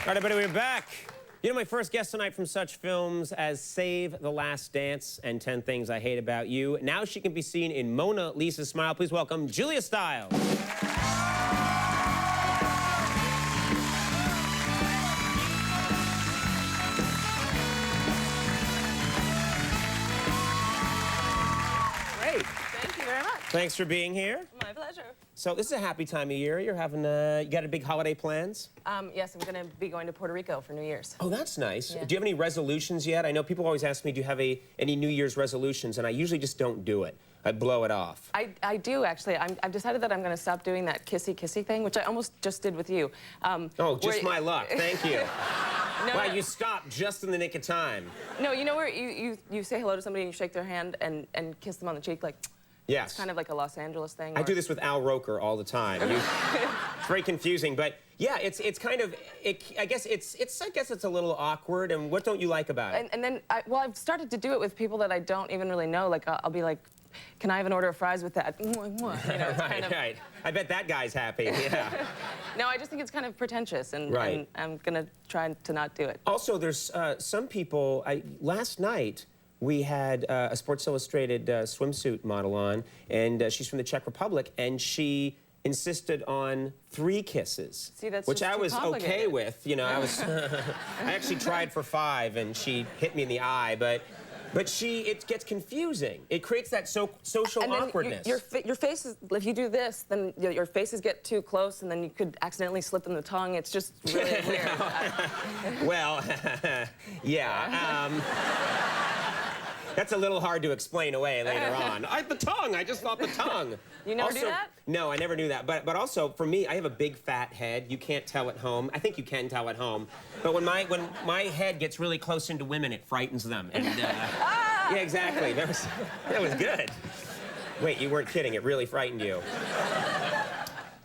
All right, everybody, we're back. You know, my first guest tonight from such films as Save the Last Dance and 10 Things I Hate About You. Now she can be seen in Mona Lisa's Smile. Please welcome Julia Stiles. Great. Thank you very much. Thanks for being here. My pleasure. So this is a happy time of year. You're having, you got a big holiday plans? Yes, I'm going to be going to Puerto Rico for New Year's. Oh, that's nice. Yeah. Do you have any resolutions yet? I know people always ask me, do you have any New Year's resolutions? And I usually just don't do it. I blow it off. I do, actually. I've decided that I'm going to stop doing that kissy-kissy thing, which I almost just did with you. Oh, just my luck. Thank you. No, Wow, no. you stopped just in the nick of time. No, you know where you say hello to somebody and you shake their hand and kiss them on the cheek, like... Yes. It's kind of like a Los Angeles thing. I do this with Al Roker all the time. It's very confusing, but yeah, it's kind of, I guess it's a little awkward. And what don't you like about it? And then, I've started to do it with people that I don't even really know. Like, I'll be like, can I have an order of fries with that? You know, it's kind of... Right. I bet that guy's happy, yeah. No, I just think it's kind of pretentious, and I'm going to try to not do it. Also, there's some people, last night, we had a Sports Illustrated swimsuit model on, and she's from the Czech Republic, and she insisted on 3 kisses. See, that's which just I too was okay with. You know, I actually tried for 5, and she hit me in the eye, but it gets confusing. It creates that social awkwardness. Your face is, if you do this, then your faces get too close, and then you could accidentally slip them the tongue. It's just really weird. Well, yeah. That's a little hard to explain away later on. The tongue, I just thought the tongue. You never do that? No, I never knew that. But also, for me, I have a big fat head. You can't tell at home. I think you can tell at home. But when my head gets really close into women, it frightens them. And, yeah, exactly. That was good. Wait, you weren't kidding. It really frightened you.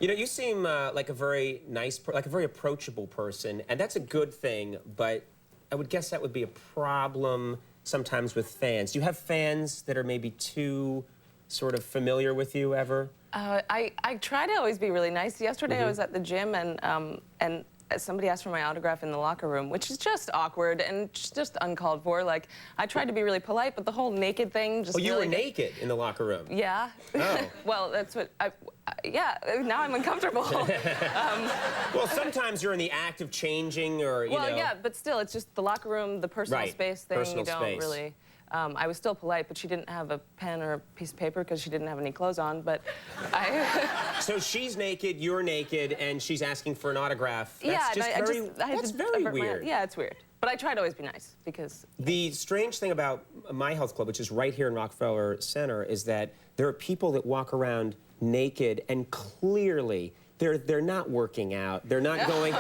You know, you seem like a very nice, like a very approachable person, and that's a good thing, but I would guess that would be a problem sometimes with fans. Do you have fans that are maybe too sort of familiar with you ever? I try to always be really nice. Yesterday I was at the gym and somebody asked for my autograph in the locker room, which is just awkward and just uncalled for. Like, I tried to be really polite, but the whole naked thing just... Oh, you were naked in the locker room? Yeah. Oh. Well, that's what yeah, now I'm uncomfortable. Well, sometimes you're in the act of changing or, you know... Well, yeah, but still, it's just the locker room, the personal space thing. Personal you don't space. really... I was still polite, but she didn't have a pen or a piece of paper because she didn't have any clothes on, but So she's naked, you're naked, and she's asking for an autograph. That's yeah, that's very weird. Yeah, it's weird. But I try to always be nice, because... The strange thing about my health club, which is right here in Rockefeller Center, is that there are people that walk around naked and clearly they're not working out. They're not going...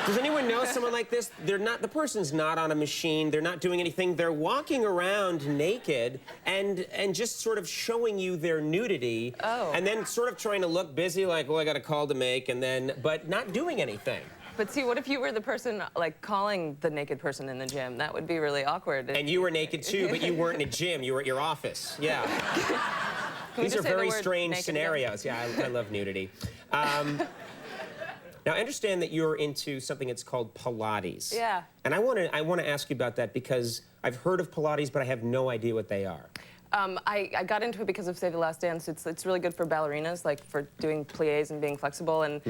Does anyone know someone like this? The person's not on a machine. They're not doing anything. They're walking around naked and just sort of showing you their nudity. Oh. And then sort of trying to look busy, like, well, I got a call to make, and then, but not doing anything. But see, what if you were the person, like, calling the naked person in the gym? That would be really awkward. And you were naked, too, but you weren't in a gym. You were at your office. Yeah. These are very strange scenarios. Yeah, I love nudity. Now, I understand that you're into something that's called Pilates. Yeah. And I want to ask you about that because I've heard of Pilates, but I have no idea what they are. I got into it because of Save the Last Dance. It's really good for ballerinas, like for doing pliés and being flexible. And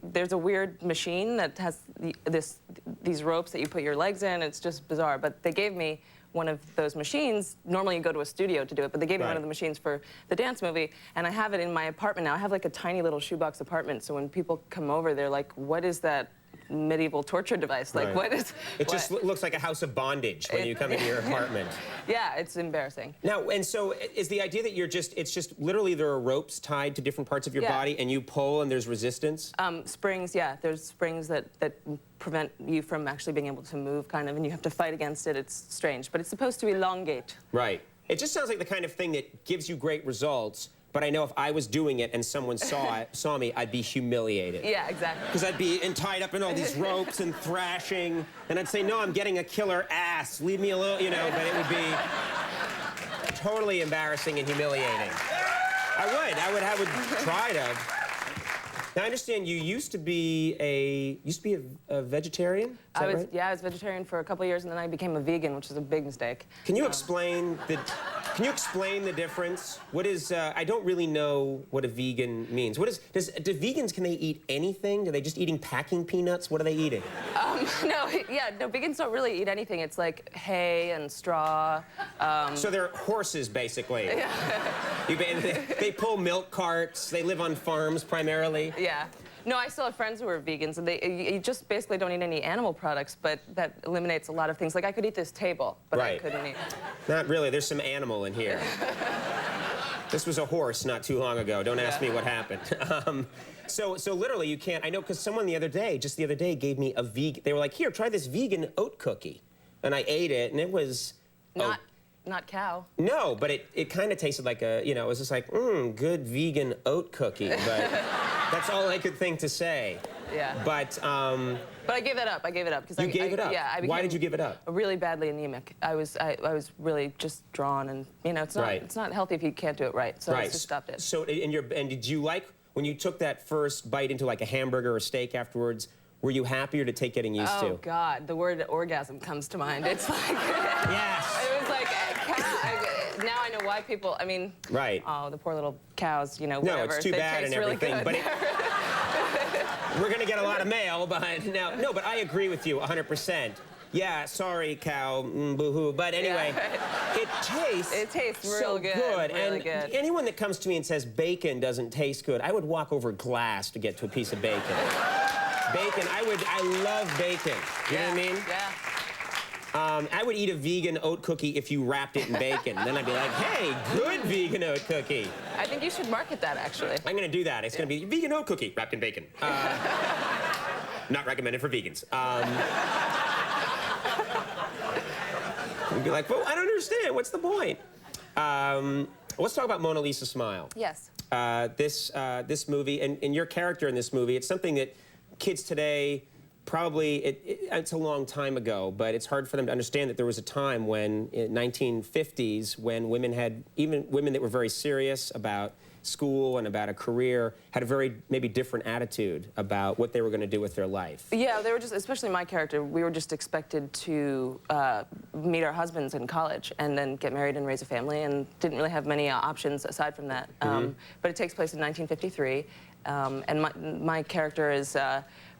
there's a weird machine that has these ropes that you put your legs in. It's just bizarre. But they gave me one of those machines. Normally you go to a studio to do it, but they gave me one of the machines for the dance movie, and I have it in my apartment now. I have like a tiny little shoebox apartment, so when people come over, they're like, what is that medieval torture device? Like, what is... It just looks like a house of bondage when you come into your apartment. Yeah, it's embarrassing. Now, and so is the idea that it's just literally there are ropes tied to different parts of your body and you pull and there's resistance? Springs, yeah. There's springs that prevent you from actually being able to move, kind of, and you have to fight against it. It's strange, but it's supposed to elongate. Right. It just sounds like the kind of thing that gives you great results, but I know if I was doing it and someone saw me, I'd be humiliated. Yeah, exactly. Because I'd be tied up in all these ropes and thrashing, and I'd say, no, I'm getting a killer ass. Leave me alone, you know, but it would be totally embarrassing and humiliating. I would try to. Now, I understand you used to be a vegetarian? Is that right? Yeah, I was vegetarian for a couple of years, and then I became a vegan, which was a big mistake. Can you explain the difference? What is, I don't really know what a vegan means. Do vegans, can they eat anything? Are they just eating packing peanuts? What are they eating? No, vegans don't really eat anything. It's like hay and straw. So they're horses, basically. Yeah. They pull milk carts. They live on farms, primarily. Yeah. No, I still have friends who are vegans, and you just basically don't eat any animal products, but that eliminates a lot of things. Like, I could eat this table, but right. I couldn't eat. Not really. There's some animal in here. This was a horse not too long ago. Don't ask me what happened. So literally, you can't. I know, because someone just the other day, gave me a vegan. They were like, "Here, try this vegan oat cookie," and I ate it, and it was Not cow. No, but it kind of tasted like it was just like, good vegan oat cookie, but that's all I could think to say. Yeah. But I gave that up. I gave it up because you gave it up. Yeah. Why did you give it up? Really badly anemic. I was really just drawn, and it's not healthy if you can't do it right. So I just stopped it. So and did you like when you took that first bite into like a hamburger or a steak afterwards? Were you happier to take getting used to? Oh God, the word orgasm comes to mind. It's like yes. It was like now I know why people. I mean, right. Oh, the poor little cows. Whatever. No, it's too bad and everything, really but we're gonna get a lot of mail behind now. No, but I agree with you 100%. Yeah, sorry, cow, boo-hoo. But anyway, it tastes real good. Really good. Anyone that comes to me and says bacon doesn't taste good, I would walk over glass to get to a piece of bacon. Bacon, I love bacon. You know what I mean? Yeah. I would eat a vegan oat cookie if you wrapped it in bacon. Then I'd be like, hey, good vegan oat cookie. I think you should market that, actually. I'm gonna do that. It's gonna be vegan oat cookie wrapped in bacon. Not recommended for vegans. You'd be like, well, I don't understand. What's the point? Let's talk about Mona Lisa Smile. Yes. This movie, and your character in this movie, it's something that kids today probably, it's a long time ago, but it's hard for them to understand that there was a time when, in 1950s, when even women that were very serious about school and about a career, had a very, maybe different attitude about what they were going to do with their life. Yeah, they were just, especially my character, we were just expected to meet our husbands in college and then get married and raise a family, and didn't really have many options aside from that. But it takes place in 1953, and my character is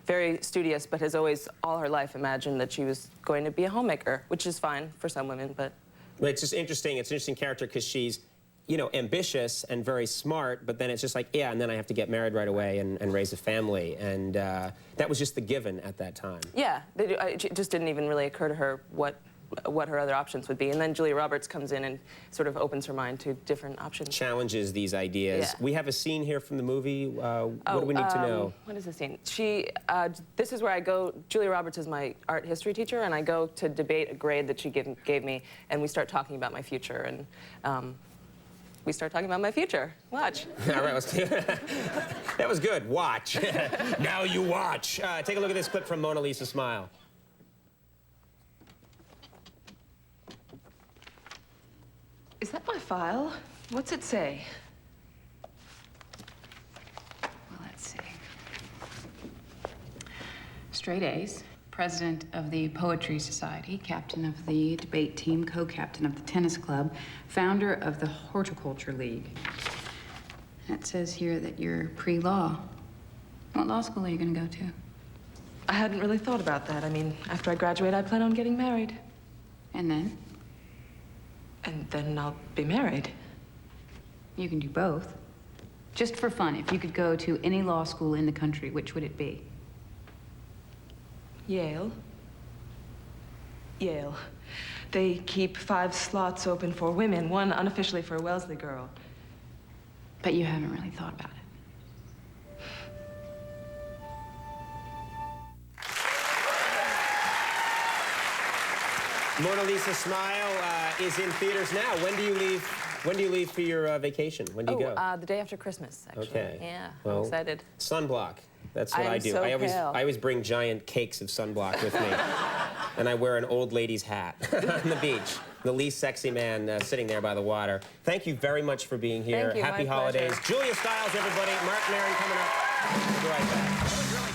very studious, but has always, all her life, imagined that she was going to be a homemaker, which is fine for some women, but... But it's just interesting. It's an interesting character because she's, ambitious and very smart, but then it's just like, yeah, and then I have to get married right away and raise a family, and that was just the given at that time. Yeah, it just didn't even really occur to her what her other options would be, and then Julia Roberts comes in and sort of opens her mind to different options. Challenges these ideas. Yeah. We have a scene here from the movie. What do we need to know? What is the scene? This is where I go. Julia Roberts is my art history teacher, and I go to debate a grade that she gave me, and we start talking about my future, and we start talking about my future. Watch. All right, let's do it. That was good. Watch. Now you watch. Take a look at this clip from Mona Lisa Smile. Is that my file? What's it say? Well, let's see. Straight A's, president of the Poetry Society, captain of the debate team, co-captain of the tennis club, founder of the Horticulture League. And it says here that you're pre-law. What law school are you going to go to? I hadn't really thought about that. I mean, after I graduate, I plan on getting married. And then? And then I'll be married. You can do both. Just for fun, if you could go to any law school in the country, which would it be? Yale. Yale. They keep 5 slots open for women, 1 unofficially for a Wellesley girl. But you haven't really thought about it. Mona Lisa Smile is in theaters now. When do you leave? When do you leave for your vacation? When do you go? The day after Christmas, actually. Okay. Yeah, well, I'm excited. Sunblock. That's what I do. So I pale. always bring giant cakes of sunblock with me, and I wear an old lady's hat on the beach. The least sexy man sitting there by the water. Thank you very much for being here. Thank you, Happy my holidays. pleasure. Julia Stiles, everybody. Mark Maron coming up. We'll be right back.